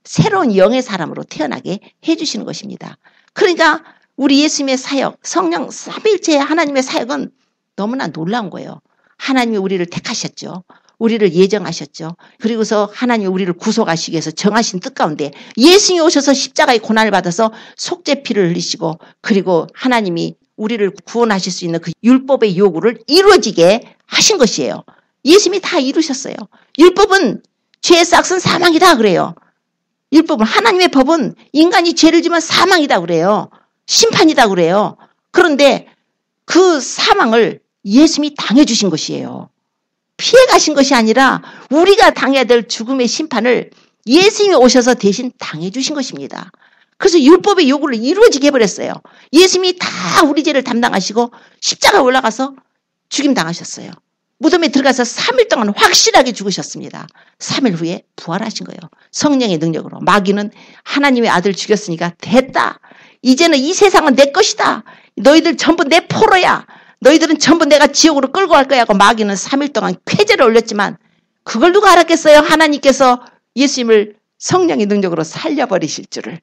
새로운 영의 사람으로 태어나게 해주시는 것입니다. 그러니까 우리 예수님의 사역, 성령 삼위일체 하나님의 사역은 너무나 놀라운 거예요. 하나님이 우리를 택하셨죠. 우리를 예정하셨죠. 그리고서 하나님이 우리를 구속하시기 위해서 정하신 뜻 가운데 예수님이 오셔서 십자가의 고난을 받아서 속죄피를 흘리시고 그리고 하나님이 우리를 구원하실 수 있는 그 율법의 요구를 이루어지게 하신 것이에요. 예수님이 다 이루셨어요. 율법은 죄의 싹은 사망이다 그래요. 율법은 하나님의 법은 인간이 죄를 지면 사망이다 그래요. 심판이다 그래요. 그런데 그 사망을 예수님이 당해주신 것이에요. 피해 가신 것이 아니라 우리가 당해야 될 죽음의 심판을 예수님이 오셔서 대신 당해주신 것입니다. 그래서 율법의 요구를 이루어지게 해버렸어요. 예수님이 다 우리 죄를 담당하시고 십자가에 올라가서 죽임당하셨어요. 무덤에 들어가서 3일 동안 확실하게 죽으셨습니다. 3일 후에 부활하신 거예요. 성령의 능력으로. 마귀는 하나님의 아들 죽였으니까 됐다. 이제는 이 세상은 내 것이다. 너희들 전부 내 포로야. 너희들은 전부 내가 지옥으로 끌고 갈 거야 하고 마귀는 3일 동안 쾌제를 올렸지만 그걸 누가 알았겠어요? 하나님께서 예수님을 성령의 능력으로 살려버리실 줄을.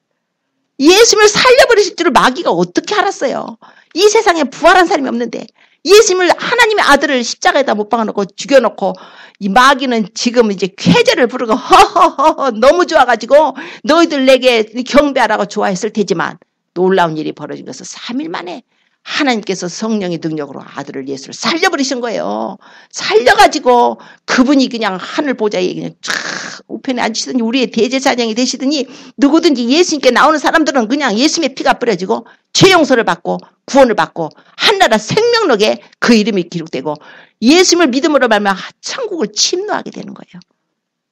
예수님을 살려버리실 줄을 마귀가 어떻게 알았어요? 이 세상에 부활한 사람이 없는데 예수님을 하나님의 아들을 십자가에다 못 박아놓고 죽여놓고 이 마귀는 지금 이제 쾌제를 부르고 허허허 너무 좋아가지고 너희들 내게 경배하라고 좋아했을 테지만 놀라운 일이 벌어진 것은 3일 만에 하나님께서 성령의 능력으로 아들을 예수를 살려버리신 거예요. 살려가지고 그분이 그냥 하늘 보좌에 그냥 쫙 우편에 앉으시더니 우리의 대제사장이 되시더니 누구든지 예수님께 나오는 사람들은 그냥 예수님의 피가 뿌려지고 죄 용서를 받고 구원을 받고 한나라 생명록에 그 이름이 기록되고 예수님을 믿음으로 말하면 천국을 침노하게 되는 거예요.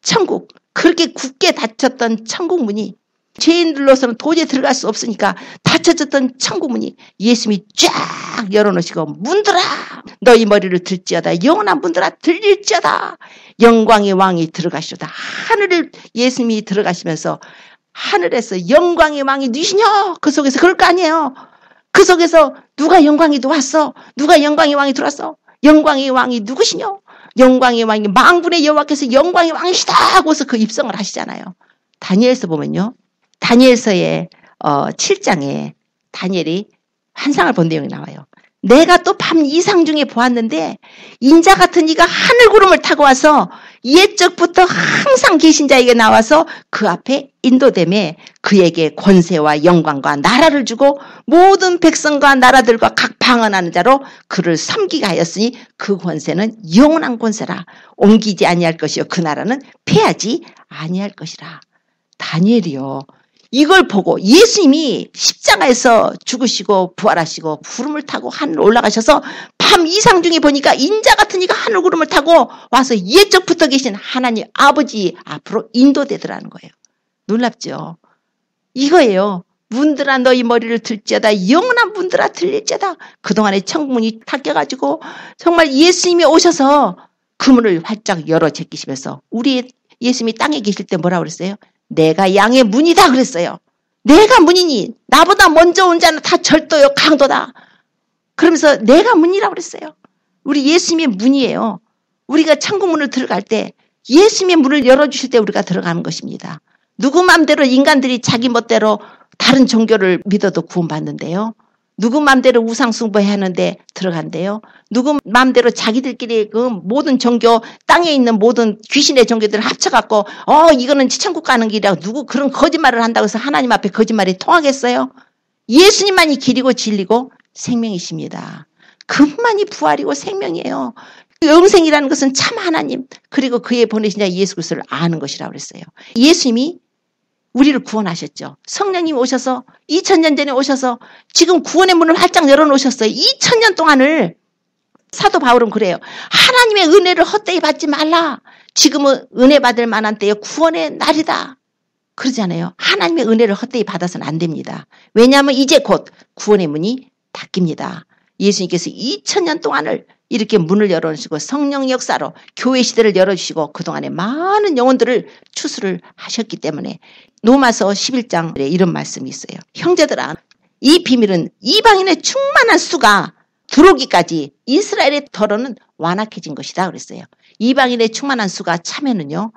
천국, 그렇게 굳게 닫혔던 천국 문이 죄인들로서는 도저히 들어갈 수 없으니까 닫혀졌던 천국 문이 예수님이 쫙 열어놓으시고 문들아 너희 머리를 들지어다 영원한 문들아 들릴지어다 영광의 왕이 들어가시오다. 하늘을 예수님이 들어가시면서 하늘에서 영광의 왕이 누시냐 그 속에서 그럴 거 아니에요. 그 속에서 누가 영광이 들어왔어? 누가 영광의 왕이 들어왔어? 영광의 왕이 누구시냐? 영광의 왕이 만군의 여호와께서 영광의 왕이시다 하고서 그 입성을 하시잖아요. 다니엘서 보면요. 다니엘서의 7장에 다니엘이 환상을 본 내용이 나와요. 내가 또 밤 이상 중에 보았는데 인자 같은 이가 하늘 구름을 타고 와서 옛적부터 항상 계신 자에게 나와서 그 앞에 인도됨에 그에게 권세와 영광과 나라를 주고 모든 백성과 나라들과 각 방언하는 자로 그를 섬기게 하였으니 그 권세는 영원한 권세라. 옮기지 아니할 것이요 그 나라는 패하지 아니할 것이라. 다니엘이요. 이걸 보고 예수님이 십자가에서 죽으시고 부활하시고 구름을 타고 하늘 올라가셔서 밤 이상 중에 보니까 인자 같은 이가 하늘 구름을 타고 와서 옛적부터 계신 하나님 아버지 앞으로 인도되더라는 거예요. 놀랍죠? 이거예요. 문들아 너희 머리를 들지어다 영원한 문들아 들릴지어다. 그동안에 천국문이 닫혀가지고 정말 예수님이 오셔서 그 문을 활짝 열어 제끼시면서 우리 예수님이 땅에 계실 때 뭐라고 그랬어요? 내가 양의 문이다 그랬어요. 내가 문이니 나보다 먼저 온 자는 다 절도요 강도다. 그러면서 내가 문이라고 그랬어요. 우리 예수님의 문이에요. 우리가 천국 문을 들어갈 때 예수님의 문을 열어주실 때 우리가 들어가는 것입니다. 누구 마음대로 인간들이 자기 멋대로 다른 종교를 믿어도 구원받는데요. 누구 마음대로 우상숭배해야 하는데 들어간대요. 누구 마음대로 자기들끼리 그 모든 종교 땅에 있는 모든 귀신의 종교들을 합쳐갖고 이거는 천국 가는 길이라고 누구 그런 거짓말을 한다고 해서 하나님 앞에 거짓말이 통하겠어요? 예수님만이 길이고 진리고 생명이십니다. 그분만이 부활이고 생명이에요. 영생이라는 것은 참 하나님 그리고 그의 보내신 자 예수 그리스도를 아는 것이라고 그랬어요. 예수님이 우리를 구원하셨죠. 성령님 오셔서 2000년 전에 오셔서 지금 구원의 문을 활짝 열어놓으셨어요. 2000년 동안을 사도 바울은 그래요. 하나님의 은혜를 헛되이 받지 말라. 지금은 은혜 받을 만한 때에 구원의 날이다. 그러잖아요. 하나님의 은혜를 헛되이 받아서는 안 됩니다. 왜냐하면 이제 곧 구원의 문이 닫힙니다. 예수님께서 2000년 동안을 이렇게 문을 열어주시고 성령 역사로 교회 시대를 열어주시고 그동안에 많은 영혼들을 추수를 하셨기 때문에 로마서 11장에 이런 말씀이 있어요. 형제들아, 이 비밀은 이방인의 충만한 수가 들어오기까지 이스라엘의 덜어는 완악해진 것이다 그랬어요. 이방인의 충만한 수가 참에는요.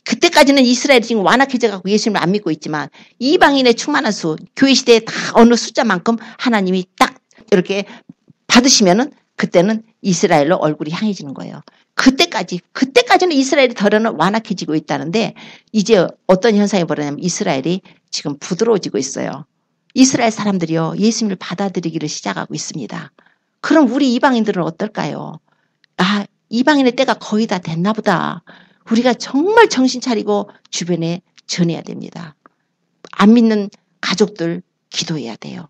그때까지는 이스라엘이 지금 완악해져 갖고 예수님을 안 믿고 있지만 이방인의 충만한 수, 교회 시대에 다 어느 숫자만큼 하나님이 딱 이렇게 받으시면은 그때는 이스라엘로 얼굴이 향해지는 거예요. 그때까지는 이스라엘이 덜어는 완악해지고 있다는데 이제 어떤 현상이 벌어지냐면 이스라엘이 지금 부드러워지고 있어요. 이스라엘 사람들이요. 예수님을 받아들이기를 시작하고 있습니다. 그럼 우리 이방인들은 어떨까요? 아, 이방인의 때가 거의 다 됐나 보다. 우리가 정말 정신 차리고 주변에 전해야 됩니다. 안 믿는 가족들 기도해야 돼요.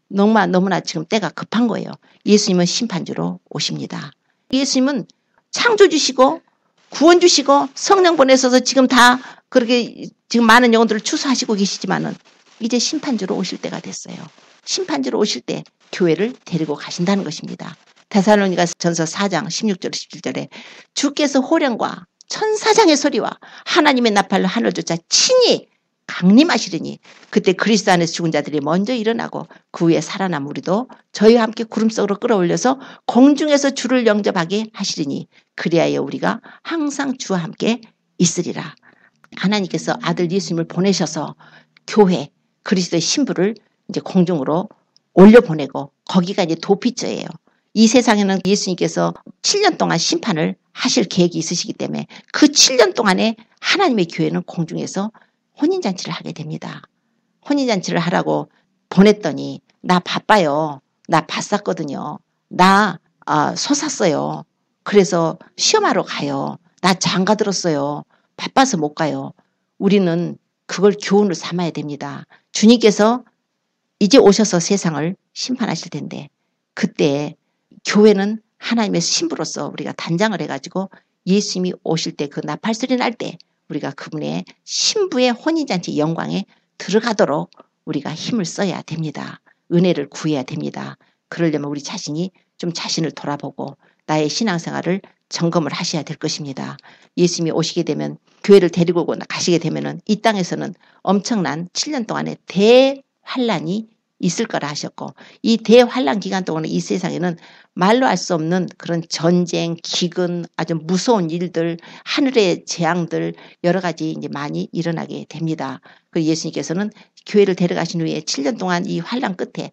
너무나 지금 때가 급한 거예요. 예수님은 심판주로 오십니다. 예수님은 창조 주시고 구원 주시고 성령 보내셔서 지금 다 그렇게 지금 많은 영혼들을 추수하시고 계시지만은 이제 심판주로 오실 때가 됐어요. 심판주로 오실 때 교회를 데리고 가신다는 것입니다. 데살로니가 전서 4장 16절 17절에 주께서 호령과 천사장의 소리와 하나님의 나팔로 하늘 쫓아 친히 강림하시리니 그때 그리스도 안에서 죽은 자들이 먼저 일어나고 그 후에 살아남 우리도 저희와 함께 구름 속으로 끌어올려서 공중에서 주를 영접하게 하시리니 그리하여 우리가 항상 주와 함께 있으리라. 하나님께서 아들 예수님을 보내셔서 교회 그리스도의 신부를 이제 공중으로 올려보내고 거기가 이제 도피처예요. 이 세상에는 예수님께서 7년 동안 심판을 하실 계획이 있으시기 때문에 그 7년 동안에 하나님의 교회는 공중에서 혼인잔치를 하게 됩니다. 혼인잔치를 하라고 보냈더니 나 바빠요. 나 밭 샀거든요. 나 소 샀어요. 그래서 시험하러 가요. 나 장가 들었어요. 바빠서 못 가요. 우리는 그걸 교훈을 삼아야 됩니다. 주님께서 이제 오셔서 세상을 심판하실 텐데 그때 교회는 하나님의 신부로서 우리가 단장을 해가지고 예수님이 오실 때 그 나팔소리 날 때 우리가 그분의 신부의 혼인잔치 영광에 들어가도록 우리가 힘을 써야 됩니다. 은혜를 구해야 됩니다. 그러려면 우리 자신이 좀 자신을 돌아보고 나의 신앙생활을 점검을 하셔야 될 것입니다. 예수님이 오시게 되면 교회를 데리고 가시게 되면 이 땅에서는 엄청난 7년 동안의 대환란이 있을 거라 하셨고 이 대환란 기간 동안에 이 세상에는 말로 할 수 없는 그런 전쟁, 기근, 아주 무서운 일들, 하늘의 재앙들 여러 가지 이제 많이 일어나게 됩니다. 그리고 예수님께서는 교회를 데려가신 후에 7년 동안 이 환란 끝에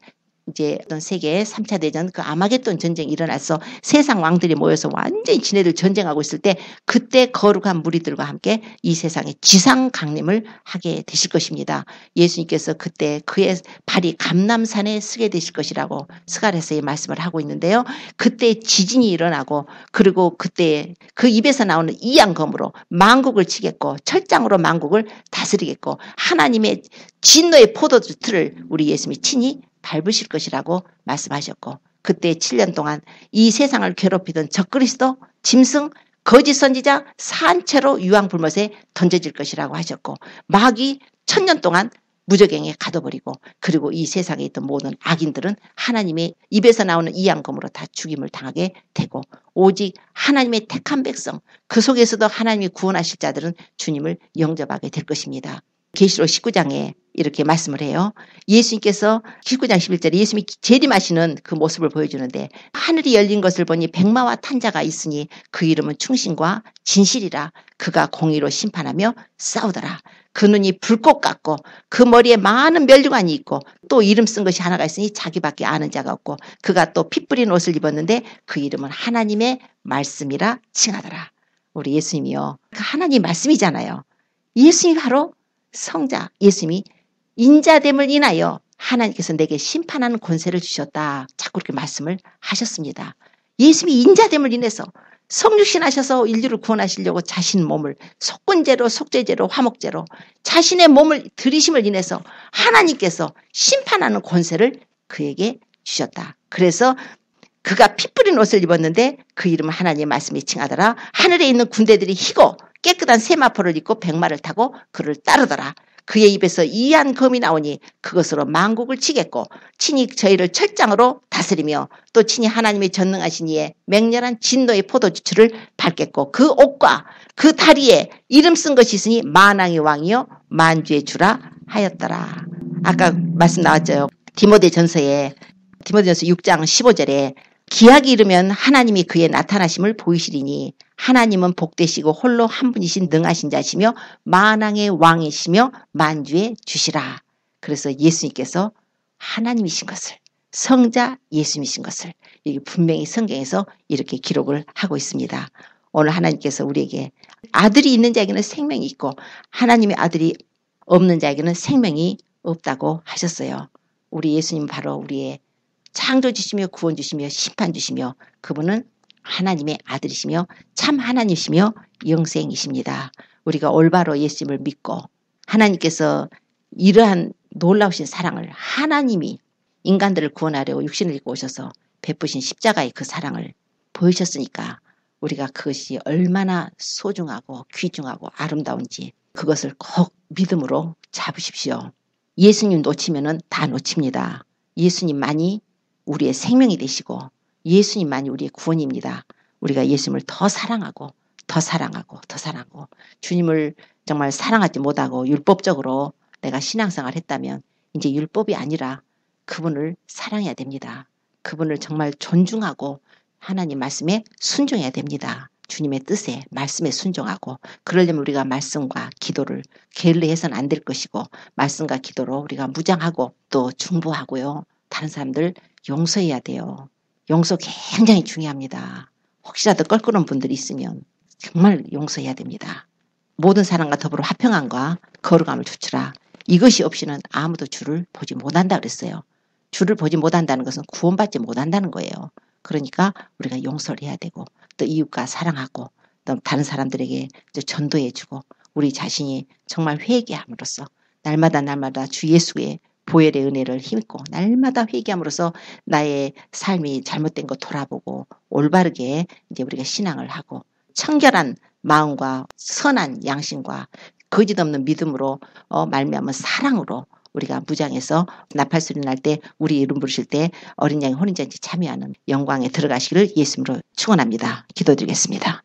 이제 어떤 세계 3차 대전 그 아마겟돈 전쟁이 일어나서 세상 왕들이 모여서 완전히 지네들 전쟁하고 있을 때 그때 거룩한 무리들과 함께 이 세상에 지상 강림을 하게 되실 것입니다. 예수님께서 그때 그의 발이 감람산에 서게 되실 것이라고 스가랴서의 말씀을 하고 있는데요. 그때 지진이 일어나고 그리고 그때 그 입에서 나오는 이양검으로 만국을 치겠고 철장으로 만국을 다스리겠고 하나님의 진노의 포도주 틀을 우리 예수님이 친히 밟으실 것이라고 말씀하셨고 그때 7년 동안 이 세상을 괴롭히던 적그리스도, 짐승, 거짓 선지자 산채로 유황불못에 던져질 것이라고 하셨고 마귀 1000년 동안 무저갱에 가둬버리고 그리고 이 세상에 있던 모든 악인들은 하나님의 입에서 나오는 이양검으로 다 죽임을 당하게 되고 오직 하나님의 택한 백성 그 속에서도 하나님이 구원하실 자들은 주님을 영접하게 될 것입니다. 계시록 19장에 이렇게 말씀을 해요. 예수님께서 19장 11절에 예수님이 재림하시는 그 모습을 보여주는데 하늘이 열린 것을 보니 백마와 탄자가 있으니 그 이름은 충신과 진실이라 그가 공의로 심판하며 싸우더라. 그 눈이 불꽃 같고 그 머리에 많은 멸류관이 있고 또 이름 쓴 것이 하나가 있으니 자기밖에 아는 자가 없고 그가 또 피 뿌린 옷을 입었는데 그 이름은 하나님의 말씀이라 칭하더라. 우리 예수님이요. 그 하나님 말씀이잖아요. 예수님이 바로 성자 예수님이 인자됨을 인하여 하나님께서 내게 심판하는 권세를 주셨다. 자꾸 이렇게 말씀을 하셨습니다. 예수님이 인자됨을 인해서 성육신 하셔서 인류를 구원하시려고 자신 몸을 속건제로 속죄제로 화목제로 자신의 몸을 들이심을 인해서 하나님께서 심판하는 권세를 그에게 주셨다. 그래서 그가 피 뿌린 옷을 입었는데 그 이름은 하나님의 말씀이 칭하더라. 하늘에 있는 군대들이 희고 깨끗한 세마포를 입고 백마를 타고 그를 따르더라. 그의 입에서 이한 검이 나오니 그것으로 만국을 치겠고 친히 저희를 철장으로 다스리며 또 친히 하나님의 전능하신 이의 맹렬한 진노의 포도주를 밟겠고 그 옷과 그 다리에 이름 쓴 것이 있으니 만왕의 왕이요 만주의 주라 하였더라. 아까 말씀 나왔죠. 디모데전서 6장 15절에 기약이 이르면 하나님이 그의 나타나심을 보이시리니 하나님은 복되시고 홀로 한 분이신 능하신 자시며 만왕의 왕이시며 만주의 주시라. 그래서 예수님께서 하나님이신 것을 성자 예수님이신 것을 이게 분명히 성경에서 이렇게 기록을 하고 있습니다. 오늘 하나님께서 우리에게 아들이 있는 자에게는 생명이 있고 하나님의 아들이 없는 자에게는 생명이 없다고 하셨어요. 우리 예수님 바로 우리의 창조주시며 구원주시며 심판주시며 그분은 하나님의 아들이시며 참 하나님이시며 영생이십니다. 우리가 올바로 예수님을 믿고 하나님께서 이러한 놀라우신 사랑을 하나님이 인간들을 구원하려고 육신을 입고 오셔서 베푸신 십자가의 그 사랑을 보이셨으니까 우리가 그것이 얼마나 소중하고 귀중하고 아름다운지 그것을 꼭 믿음으로 잡으십시오. 예수님 놓치면은 다 놓칩니다. 예수님만이 우리의 생명이 되시고 예수님만이 우리의 구원입니다. 우리가 예수님을 더 사랑하고 더 사랑하고 더 사랑하고 주님을 정말 사랑하지 못하고 율법적으로 내가 신앙생활을 했다면 이제 율법이 아니라 그분을 사랑해야 됩니다. 그분을 정말 존중하고 하나님 말씀에 순종해야 됩니다. 주님의 뜻에 말씀에 순종하고 그러려면 우리가 말씀과 기도를 게을리해서는 안 될 것이고 말씀과 기도로 우리가 무장하고 또 중보하고요. 다른 사람들 용서해야 돼요. 용서 굉장히 중요합니다. 혹시라도 껄끄러운 분들이 있으면 정말 용서해야 됩니다. 모든 사람과 더불어 화평함과 거룩함을 주추라. 이것이 없이는 아무도 주를 보지 못한다 그랬어요. 주를 보지 못한다는 것은 구원받지 못한다는 거예요. 그러니까 우리가 용서를 해야 되고 또 이웃과 사랑하고 또 다른 사람들에게 전도해주고 우리 자신이 정말 회개함으로써 날마다 주 예수의 보혈의 은혜를 힘입고 날마다 회개함으로써 나의 삶이 잘못된 거 돌아보고 올바르게 이제 우리가 신앙을 하고 청결한 마음과 선한 양심과 거짓 없는 믿음으로 말미암은 사랑으로 우리가 무장해서 나팔소리 날 때 우리 이름 부르실 때 어린 양의 혼인잔치 참여하는 영광에 들어가시기를 예수님으로 축원합니다. 기도드리겠습니다.